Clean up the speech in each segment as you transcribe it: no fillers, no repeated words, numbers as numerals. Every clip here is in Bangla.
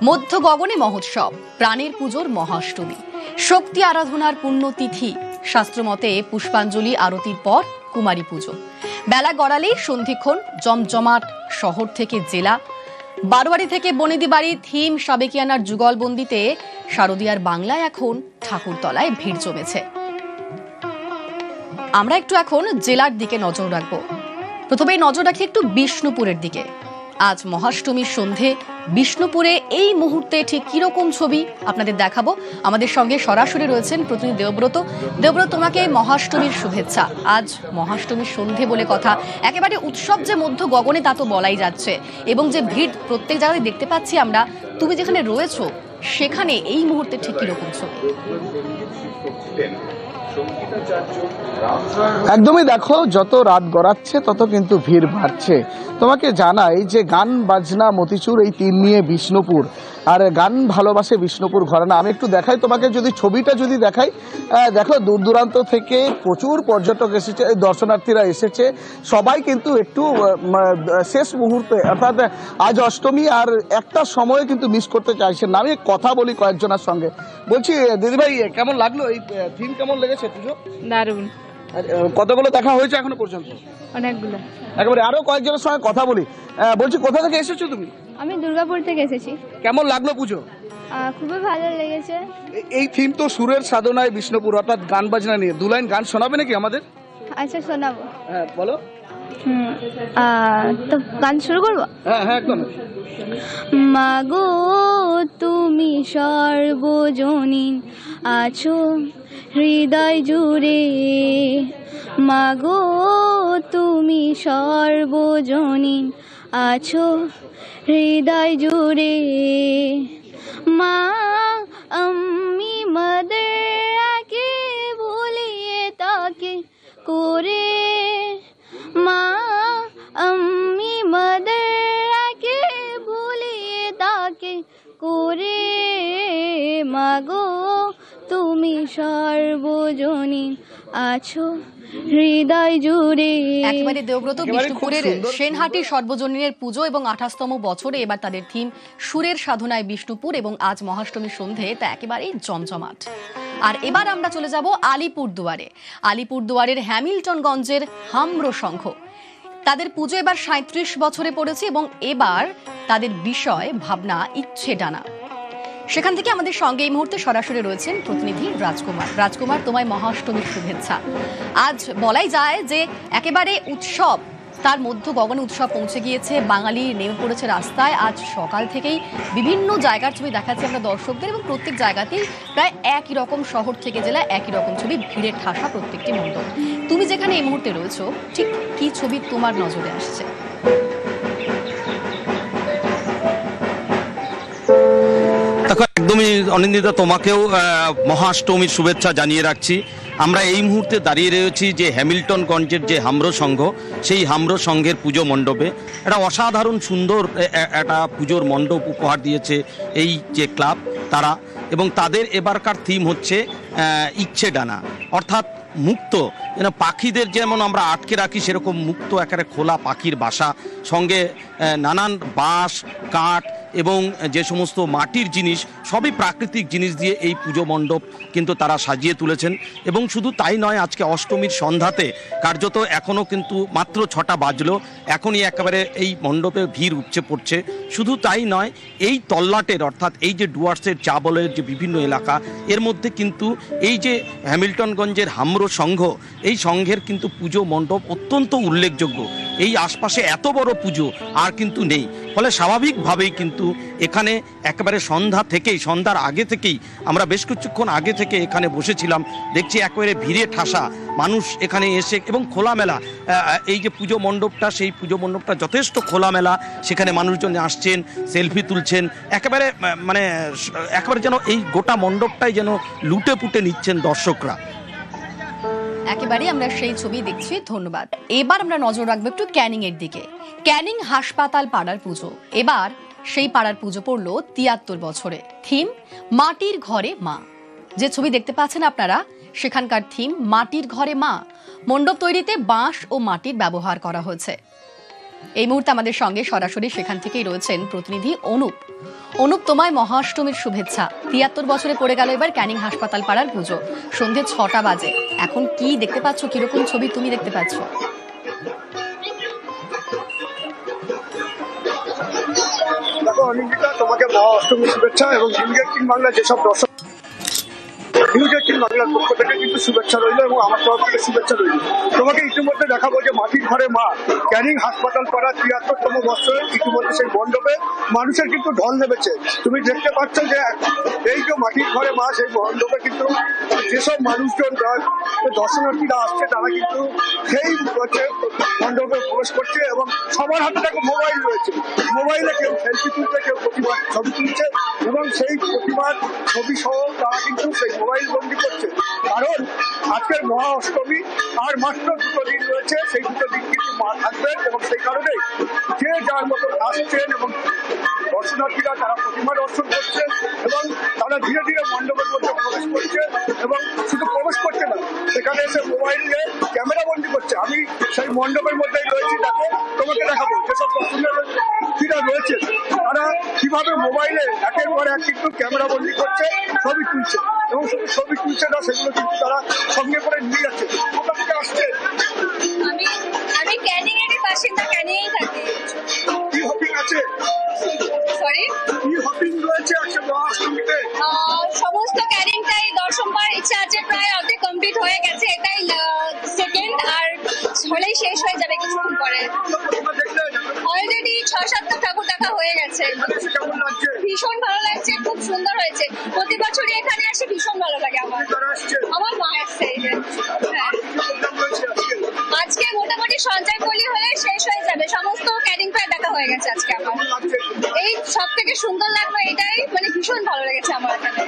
মধ্য গগনে মহোৎসব, প্রাণের পুজোর মহাষ্টমী, শক্তি আরাধনার পুণ্যতিথি। শাস্ত্রমতে পুষ্পাঞ্জলি আরতির পর কুমারী পুজো। বেলা গড়ালেই সন্ধিক্ষণ জমজমাট শহর থেকে জেলা, বারোয়ারি থেকে বনেদি বাড়ি, থিম সাবেকিয়ানার যুগলবন্দিতে শারদীয়ার বাংলায় এখন ঠাকুরতলায় ভিড় জমেছে। আমরা একটু এখন জেলার দিকে নজর রাখবো। প্রথমেই নজর রাখি একটু বিষ্ণুপুরের দিকে। আজ মহাষ্টমীর সন্ধে বিষ্ণুপুরে এই মুহূর্তে ঠিক কিরকম ছবি আপনাদের দেখাবো। আমাদের সঙ্গে সরাসরি রয়েছেন প্রতিনিধি দেবব্রত। দেবব্রত, তোমাকে মহাষ্টমীর শুভেচ্ছা। আজ মহাষ্টমীর সন্ধে বলে কথা, একেবারে উৎসব যে মধ্য গগনে তা তো বলাই যাচ্ছে, এবং যে ভিড় প্রত্যেক জায়গায় দেখতে পাচ্ছি আমরা। তুমি যেখানে রয়েছো সেখানে এই মুহূর্তে ঠিক কিরকম ছবি? একদমই, দেখো যত রাত গড়াচ্ছে তত কিন্তু ভিড় বাড়ছে। তোমাকে জানাই যে গান বাজনা মতিচুর এই তিন নিয়ে বিষ্ণুপুর, আর গান ভালোবাসে বিষ্ণুপুর ঘরানা। আমি একটু দেখাই তোমাকে, যদি ছবিটা যদি দেখাই, দেখো দূর দূরান্ত থেকে প্রচুর পর্যটক এসেছে, দর্শনার্থীরা এসেছে। সবাই কিন্তু একটু শেষ মুহূর্তে, অর্থাৎ আজ অষ্টমী আর একটা সময় কিন্তু মিস করতে চাইছেন না। আমি কথা বলি কয়েকজনের সঙ্গে। বলছি দিদিভাই, কেমন লাগলো এই থিম, কেমন লেগেছে পুজো? দারুণ। কতগুলো দেখা হয়েছে এখনো পর্যন্ত? অনেকগুলো। একেবারে আরো কয়েকজনের সঙ্গে কথা বলি। বলছি, কোথা থেকে এসেছো তুমি? আমি দুর্গাপুর থেকে এসেছি। কেমন লাগলো পুজো? খুবই ভালো লেগেছে। এই থিম তো সুরের সাধনায় বিষ্ণুপুর, অর্থাৎ গান বাজনা নিয়ে। দু লাইন গান শোনাবে নাকি আমাদের? আচ্ছা, শোনাবো। হ্যাঁ, বলো। তো গান শুরু করবো? হ্যাঁ হ্যাঁ, একদম। মাগো তুমি সর্বজনীন আছো হৃদয় জুড়ে, মাগো তুমি সর্বজনীন আছো হৃদয় জুড়ে, মা আমি মাদের আগে ভুলিয়ে তাকে করে, মা আমি মাদের আগে ভুলিয়ে তাকে করে, মাগো তুমি সর্বজনীন আছো হৃদয় জুড়ে। একেবারে দেবব্রত, বিষ্ণুপুরের সেনহাটি সর্বজনীনের পুজো এবং 28তম বছরে এবার তাদের থিম সুরের সাধনায় বিষ্ণুপুর, এবং আজ মহাষ্টমীর সন্ধে তা একেবারেই জমজমাট। আর এবার আমরা চলে যাব আলিপুরদুয়ারে। আলিপুরদুয়ারের হ্যামিল্টনগঞ্জের হাম্র সংঘ, তাদের পুজো এবার 37 বছরে পড়েছে, এবং এবার তাদের বিষয় ভাবনা ইচ্ছে ডানা। সেখান থেকে আমাদের সঙ্গে এই মুহূর্তে সরাসরি রয়েছেন প্রতিনিধি রাজকুমার। রাজকুমার, তোমায় মহাষ্টমীর শুভেচ্ছা। আজ বলাই যায় যে একেবারে উৎসব, তার মধ্য গগনে উৎসব পৌঁছে গিয়েছে। বাঙালি নেমে পড়েছে রাস্তায়। আজ সকাল থেকেই বিভিন্ন জায়গার ছবি দেখাচ্ছি আমরা দর্শকদের, এবং প্রত্যেক জায়গাতেই প্রায় একই রকম, শহর থেকে জেলা একই রকম ছবি, ভিড়ের ঠাসা প্রত্যেকটি মণ্ডপ। তুমি যেখানে এই মুহূর্তে রয়েছো, ঠিক কি ছবি তোমার নজরে আসছে? একদমই অনিন্দিতা, তোমাকেও মহাষ্টমীর শুভেচ্ছা জানিয়ে রাখছি। আমরা এই মুহূর্তে দাঁড়িয়ে রয়েছি যে হ্যামিল্টনগঞ্জের যে হাম্র সংঘ, সেই হাম্র সংঘের পুজো মণ্ডপে। একটা অসাধারণ সুন্দর একটা পুজোর মণ্ডপ উপহার দিয়েছে এই যে ক্লাব তারা, এবং তাদের এবারকার থিম হচ্ছে ইচ্ছে ডানা, অর্থাৎ মুক্ত। পাখিদের যেমন আমরা আটকে রাখি, সেরকম মুক্ত একেবারে খোলা পাখির বাসা, সঙ্গে নানান বাঁশ, কাঠ এবং যে সমস্ত মাটির জিনিস, সবই প্রাকৃতিক জিনিস দিয়ে এই পুজো মণ্ডপ কিন্তু তারা সাজিয়ে তুলেছেন। এবং শুধু তাই নয়, আজকে অষ্টমীর সন্ধ্যাতে কার্যত এখনও কিন্তু মাত্র 6টা বাজলো, এখনই একেবারে এই মণ্ডপে ভিড় উপচে পড়ছে। শুধু তাই নয়, এই তল্লাটের, অর্থাৎ এই যে ডুয়ার্সের চাবলের যে বিভিন্ন এলাকা, এর মধ্যে কিন্তু এই যে হ্যামিল্টনগঞ্জের হাম্র সংঘ, এই সংঘের কিন্তু পুজো মণ্ডপ অত্যন্ত উল্লেখযোগ্য। এই আশপাশে এত বড় পুজো আর কিন্তু নেই, ফলে স্বাভাবিকভাবেই কিন্তু এখানে একেবারে সন্ধ্যার আগে থেকেই আমরা বেশ কিছুক্ষণ আগে থেকে এখানে বসেছিলাম। দেখছি একেবারে ভিড়ে ঠাসা মানুষ এখানে এসে, এবং খোলামেলা এই যে পুজো মণ্ডপটা, সেই পুজো মণ্ডপটা যথেষ্ট খোলামেলা। সেখানে মানুষজন আসছেন, সেলফি তুলছেন, একেবারে একেবারে যেন এই গোটা মণ্ডপটাই যেন লুটে পুটে নিচ্ছেন দর্শকরা। একেবারে আমরা সেই ছবি দেখছি। ধন্যবাদ। এবার আমরা নজর রাখবো একটু ক্যানিং এর দিকে। ক্যানিং হাসপাতাল পাড়ার পুজো, এবার সেই পাড়ার পুজো পড়লো 73 বছরে। থিম মাটির ঘরে মা। যে ছবি দেখতে পাচ্ছেন আপনারা, সেখানকার থিম মাটির ঘরে মা। মণ্ডপ তৈরিতে বাঁশ ও মাটির ব্যবহার করা হয়েছে। এই মুহূর্তে আমাদের সঙ্গে সরাসরি সেখান থেকেই রয়েছেন প্রতিনিধি অনুপ। অনুপ, তোমায় মহাষ্টমীর শুভেচ্ছা। ৭৩ বছরে পড়ে গেল এবার ক্যানিং হাসপাতাল পাড়ার পুজো। সন্ধে ৬টা বাজে। এখন কি দেখতে পাচ্ছ, কিরকম ছবি তুমি দেখতে পাচ্ছ? দেখো অনিন্দিতা, তোমাকে মহাষ্টমীর শুভেচ্ছা এবং নিউজ 18 বাংলা যেসব দর্শক নিউজ 18 বাংলার পক্ষ থেকে কিন্তু শুভেচ্ছা রইল এবং আমার তরফ থেকে শুভেচ্ছা রইল। তোমাকে ইতিমধ্যে দেখাবো যে মাটির ঘরে মা ক্যানিং হাসপাতাল পাড়া ৭৩তম বছরে ইতিমধ্যে সেই মণ্ডপে মানুষের কিন্তু ঢল নেমেছে। তুমি দেখতে পাচ্ছ যে এই যে মাটির ঘরে মা, সেই মণ্ডপে কিন্তু যেসব মানুষজন দর্শনার্থীরা আসছে তারা কিন্তু সেই মণ্ডপে প্রবেশ করছে এবং সবার হাতে দেখো মোবাইল রয়েছে। মোবাইলে কেউ সেলফি তুলছে, কেউ প্রতিমার ছবি তুলছে এবং সেই প্রতিমার ছবি সহ তারা কিন্তু সেই মোবাইল বন্দি করছে। কারণ আজকের মহা অষ্টমী আর মাত্র 2 দিন রয়েছে, সেই 2 দিন কিন্তু মা থাকবেন এবং সেই কারণে যে যার মতো আসছেন এবং দর্শনার্থীরা তারা প্রতিমা দর্শন করছে এবং তারা ধীরে ধীরে মণ্ডপের মধ্যে প্রবেশ করছে এবং শুধু প্রবেশ করছে না, সেখানে এসে মোবাইল নিয়ে ক্যামেরা বন্দি করছে। আমি সেই মণ্ডপের মধ্যেই রয়েছি, দেখো তোমাকে দেখাবো যেসব দর্শনার্থীরা রয়েছে তারা কিভাবে মোবাইলে একের পর এক কিন্তু ক্যামেরা বন্দি করছে, ছবি তুলছে এবং শুধু ছবি তুলছে না, সেগুলো কিন্তু তারা সঙ্গে করে নিয়ে যাচ্ছে। কোথা থেকে আসছে? আমি ক্যানিং এর বাসিন্দা, ক্যানিং থাকি। কি হপিং আছে? সরি, কি হপিং রয়েছে আজকে মহাষ্টমীতে? সমস্ত ক্যানিংটাই দর্শন করার ইচ্ছা আছে, প্রায় অর্ধেক কমপ্লিট হয়ে গেছে। এটাই সেকেন্ড, আর হলেই শেষ হয়ে যাবে কিছুক্ষণ পরে। অলরেডি 6-7টা ঠাকুর দেখা হয়ে গেছে। কেমন লাগছে? ভীষণ ভালো লাগছে, খুব সুন্দর হয়েছে। প্রতি বছরই এখানে আসে, ভীষণ ভালো লাগে আমার। আমার মা আসছে। হ্যাঁ, আজকে মোটামুটি সঞ্চয় করলি হলে শেষ হয়ে যাবে। সমস্ত ক্যানিং প্রায় দেখা হয়ে গেছে আজকে আমার। এই সব থেকে সুন্দর লাগলো এটাই, মানে ভীষণ ভালো লেগেছে আমার এখানে।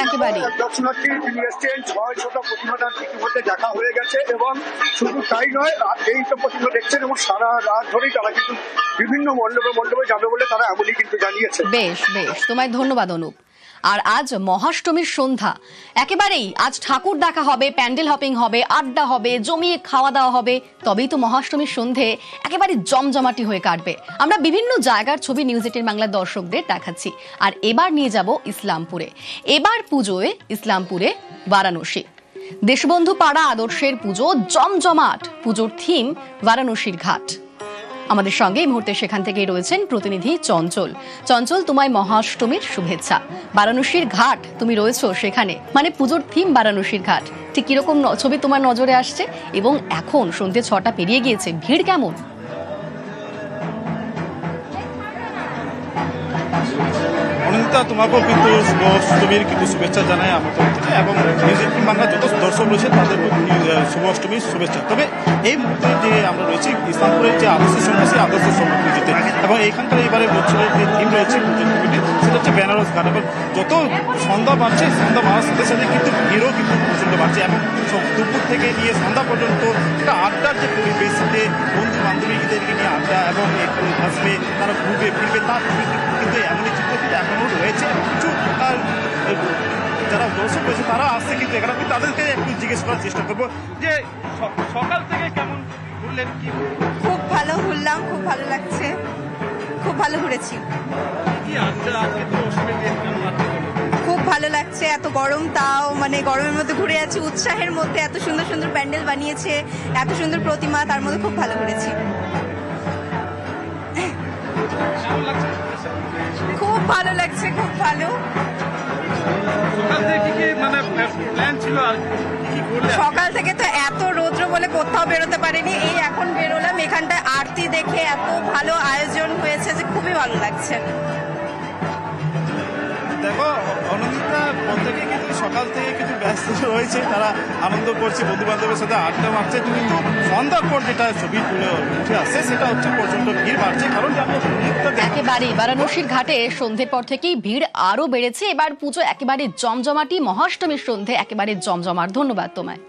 একেবারে দর্শনার্থী তিনি এসছেন, 6-6টা প্রতিমাটা ইতিমধ্যে দেখা হয়ে গেছে এবং শুধু তাই নয়, এই তো প্রতিমা দেখছেন এবং সারা রাত ধরেই তারা কিন্তু বিভিন্ন মণ্ডপে যাবে বলে তারা এমনই কিন্তু জানিয়েছে। বেশ বেশ, তোমায় ধন্যবাদ অনুপ। আর আজ মহাষ্টমীর সন্ধ্যা, একেবারেই আজ ঠাকুর দেখা হবে, প্যান্ডেল হপিং হবে, আড্ডা হবে, জমিয়ে খাওয়া দাওয়া হবে, তবেই তো মহাষ্টমীর সন্ধে একেবারে জমজমাটি হয়ে কাটবে। আমরা বিভিন্ন জায়গার ছবি নিউজ 18 বাংলার দর্শকদের দেখাচ্ছি। আর এবার নিয়ে যাব ইসলামপুরে। এবার পুজোয় ইসলামপুরে বারাণসী দেশবন্ধু পাড়া আদর্শের পুজো জমজমাট। পুজোর থিম বারাণসীর ঘাট। আমাদের সঙ্গে এই মুহূর্তে সেখান থেকেই রয়েছেন প্রতিনিধি চঞ্চল। চঞ্চল, তোমায় মহাষ্টমীর শুভেচ্ছা। বারাণসীর ঘাট, তুমি রয়েছো সেখানে, মানে পুজোর থিম বারাণসীর ঘাট। ঠিক কিরকম ছবি তোমার নজরে আসছে? এবং এখন সন্ধ্যে 6টা পেরিয়ে গিয়েছে, ভিড় কেমন? অনিন্দিতা, তোমাকেও কিন্তু শুভ কিন্তু শুভেচ্ছা জানাই আমার তরফ থেকে এবং নিউজ 18 বাংলা যত দর্শক রয়েছে তাদের শুভ অষ্টমীর শুভেচ্ছা। তবে এই মুহূর্তে যে আমরা রয়েছি ইসলামপুরের যে আদর্শ সন্ন্যাসী আদর্শ সমাজ পুজোতে, এবং এইখানকার এবারে বছরের যে থিম রয়েছে পুজোর কমিটি, সেটা হচ্ছে বেনারস ঘাট। এবং যত সন্ধ্যা বাড়ছে, সন্ধ্যা বাড়ার সাথে সাথে কিন্তু ভিড়ও কিন্তু প্রচণ্ড বাড়ছে এবং দুপুর থেকে নিয়ে সন্ধ্যা পর্যন্ত একটা আড্ডার যে পরিবেশ, যে বন্ধু বান্ধবীদেরকে নিয়ে আড্ডা এবং একটু আসবে, তারা ঘুরবে ফিরবে, তার কিন্তু এমনই চিত্র কিন্তু এখনও রয়েছে। কিছু যারা দর্শক রয়েছে তারা আসছে কিন্তু এখানে, আমি তাদেরকে একটু জিজ্ঞেস করার চেষ্টা করবো যে সকাল থেকে কেমন ঘুরলেন? কি খুব ভালো ঘুরলাম, খুব ভালো লাগছে, খুব ভালো ঘুরেছি। খুব ভালো লাগছে, এত গরম তাও মানে গরমের মধ্যে ঘুরে আছি, উৎসাহের মধ্যে। এত সুন্দর সুন্দর প্যান্ডেল বানিয়েছে, এত সুন্দর প্রতিমা, তার মধ্যে খুব ভালো ঘুরেছি। খুব ভালো লাগছে, খুব ভালো। সকাল থেকে তো এত রৌদ্র বলে কোথাও বেরোতে পারিনি, এই এখন বেরোলাম। এখানটায় আরতি দেখে এত ভালো আয়োজন হয়েছে যে খুবই ভালো লাগছে। দেখো অনন্দিতা, প্রত্যেকে কিন্তু সকাল থেকে কিন্তু ব্যস্ত রয়েছে, তারা আনন্দ করছে, বন্ধু বান্ধবের সাথে আড্ডা মারছে। কিন্তু সন্ধ্যার পর যেটা ছবি তুলে উঠে আসছে সেটা হচ্ছে প্রচন্ড ভিড় বাড়ছে। কারণ একেবারেই বারাণসীর ঘাটে সন্ধ্যের পর থেকেই ভিড় আরো বেড়েছে। এবার পুজো একেবারে জমজমাটি, মহাষ্টমীর সন্ধে একেবারে জমজমাট। ধন্যবাদ তোমায়।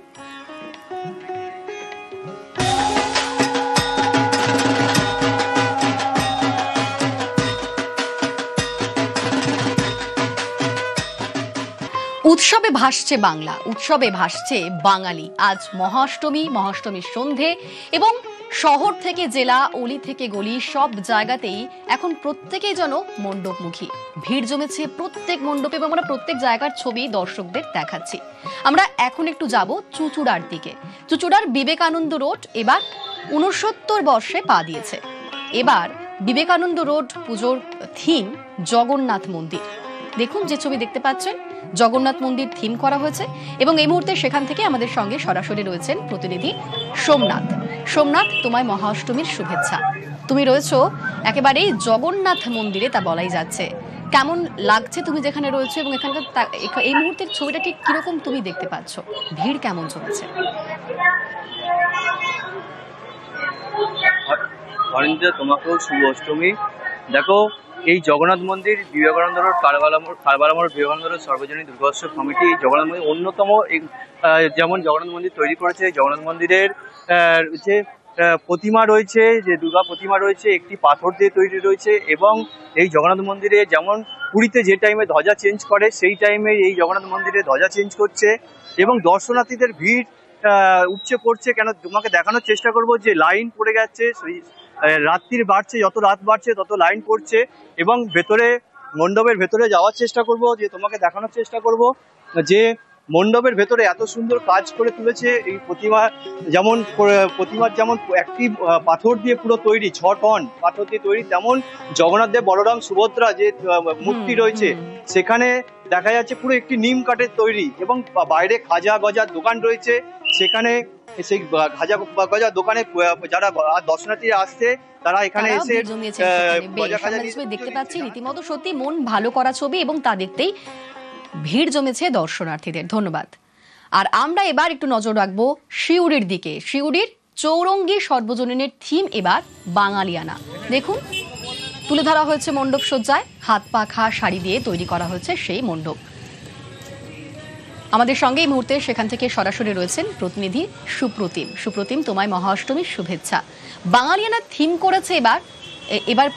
উৎসবে ভাসছে বাংলা, উৎসবে ভাসছে বাঙালি। আজ মহাষ্টমী, মহাষ্টমীর সন্ধে এবং শহর থেকে জেলা, অলি থেকে গলি, সব জায়গাতেই এখন প্রত্যেকেই যেন মণ্ডপমুখী। ভিড় জমেছে প্রত্যেক মণ্ডপে এবং আমরা প্রত্যেক জায়গার ছবি দর্শকদের দেখাচ্ছি। আমরা এখন একটু যাব চুচুড়ার দিকে। চুচুড়ার বিবেকানন্দ রোড এবার 69 বর্ষে পা দিয়েছে। এবার বিবেকানন্দ রোড পুজোর থিম জগন্নাথ মন্দির। দেখুন যে ছবি দেখতে পাচ্ছেন, জগন্নাথ মন্দির থিম করা হয়েছে এবং এই মুহূর্তে সেখান থেকে আমাদের সঙ্গে সরাসরি রয়েছেন প্রতিনিধি সোমনাথ। সোমনাথ, তোমায় মহা অষ্টমীর শুভেচ্ছা। তুমি রয়েছো একেবারেই জগন্নাথ মন্দিরে, তা বলাই যাচ্ছে। কেমন লাগছে তুমি যেখানে রয়েছো এবং এখানকার এই মুহূর্তের ছবিটা ঠিক কিরকম তুমি দেখতে পাচ্ছ? ভিড় কেমন চলেছে? অরিন্দা, তোমাকেও শুভ অষ্টমী। দেখো, এই জগন্নাথ মন্দির বিবেকানন্দ রোড কারবালামোড় বিবেকানন্দ রোড সর্বজনীন দুর্গোৎসব কমিটি এই জগন্নাথ মন্দির অন্যতম যেমন জগন্নাথ মন্দির তৈরি করেছে। জগন্নাথ মন্দিরের যে প্রতিমা রয়েছে, যে দুর্গা প্রতিমা রয়েছে, একটি পাথর দিয়ে তৈরি রয়েছে এবং এই জগন্নাথ মন্দিরে যেমন পুরীতে যে টাইমে ধ্বজা চেঞ্জ করে সেই টাইমে এই জগন্নাথ মন্দিরে ধ্বজা চেঞ্জ করছে এবং দর্শনার্থীদের ভিড় উপচে পড়ছে। কেন তোমাকে দেখানোর চেষ্টা করব যে লাইন পড়ে গেছে, রাত্রির বাড়ছে, যত রাত বাড়ছে তত লাইন পড়ছে এবং ভেতরে মণ্ডপের ভেতরে যাওয়ার চেষ্টা করব, যে তোমাকে দেখানোর চেষ্টা করব যে মণ্ডপের ভেতরে এত সুন্দর কাজ করে তুলেছে। এই প্রতিমার যেমন একটি পাথর দিয়ে পুরো তৈরি, 6 টন পাথর দিয়ে তৈরি, তেমন জগন্নাথ দেব, বলরাম, সুভদ্রা যে মূর্তি রয়েছে সেখানে দেখা যাচ্ছে পুরো একটি নিম কাঠের তৈরি এবং বাইরে খাজা গজার দোকান রয়েছে। সেখানে সেই খাজা গজার দোকানে যারা দর্শনার্থীরা আসছে তারা এখানে এসে দেখতে পাচ্ছি রীতিমতো সত্যি মন ভালো করা ছবি এবং তা দেখতেই ভিড় জমেছে দর্শনার্থীদের। ধন্যবাদ। আর আমরা এবার একটু নজর রাখবো শিউরির দিকে। শিউরির চৌরঙ্গী সর্বজনীনের থিম এবার বাঙালিয়ানা। দেখুন, তুলে ধরা হয়েছে মণ্ডপ সজ্জায়, হাত পাখা শাড়ি দিয়ে তৈরি করা হয়েছে সেই মণ্ডপ। আমাদের সঙ্গে এই মুহূর্তে সেখান থেকে সরাসরি রয়েছেন প্রতিনিধি সুপ্রতিম। সুপ্রতিম, তোমায় মহা অষ্টমীর শুভেচ্ছা। বাঙালিয়ানা থিম করেছে এবার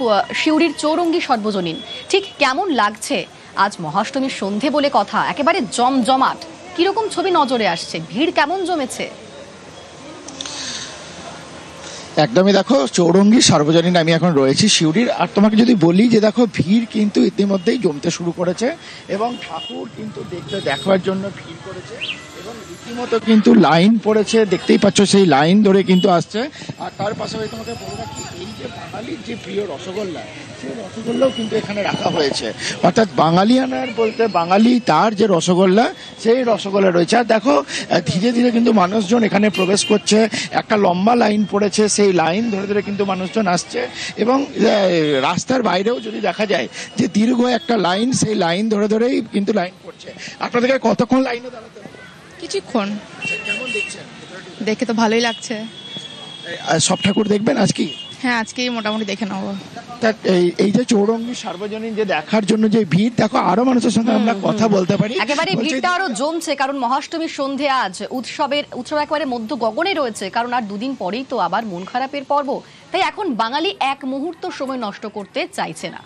শিউরির চৌরঙ্গী সর্বজনীন। ঠিক কেমন লাগছে? আজ মহাষ্টমীর সন্ধে বলে কথা, একেবারে জমজমাট। কিরকম ছবি নজরে আসছে? ভিড় কেমন জমেছে? একদমই, দেখো চৌরঙ্গী সর্বজনীন আমি এখন রয়েছি শিউরির। আর তোমাকে যদি বলি যে দেখো ভিড় কিন্তু ইতিমধ্যেই জমতে শুরু করেছে এবং ঠাকুর কিন্তু দেখবার জন্য ভিড় করেছে এবং রীতিমতো কিন্তু লাইন পড়েছে, দেখতেই পাচ্ছ সেই লাইন ধরে কিন্তু আসছে। আর তার পাশাপাশি তোমাকে বলে রাখি, এই যে বাঙালির যে প্রিয় রসগোল্লা, সেই রসগোল্লাও কিন্তু এখানে রাখা হয়েছে। অর্থাৎ বাঙালিয়ানার বলতে বাঙালি তার যে রসগোল্লা, সেই রসগোল্লা রয়েছে। আর দেখো ধীরে ধীরে কিন্তু মানুষজন এখানে প্রবেশ করছে, একটা লম্বা লাইন পড়েছে, সেই লাইন ধরে ধরে কিন্তু মানুষজন আসছে এবং রাস্তার বাইরেও যদি দেখা যায় যে দীর্ঘ একটা লাইন, সেই লাইন ধরে ধরেই কিন্তু লাইন পড়ছে। আপনাদেরকে কতক্ষণ লাইনে দাঁড়াতে হবে? কিছুক্ষণ। কেমন দেখছেন? দেখে তো ভালোই লাগছে। সব ঠাকুর দেখবেন আজকে? হ্যাঁ, আজকেই মোটামুটি দেখে নেবো। এই যে চৌরঙ্গী সার্বজনীন যে দেখার জন্য যে ভিড়, দেখো আরো মানুষের সঙ্গে আমরা কথা বলতে পারি। একেবারে ভিড়টা আরো জমছে, কারণ মহাষ্টমীর সন্ধে আজ উৎসব একেবারে মধ্য গগনে রয়েছে। কারণ আর দুদিন পরেই তো আবার মন খারাপের পর্ব। তাই এখন বাঙালি এক মুহূর্ত সময় নষ্ট করতে চাইছে না।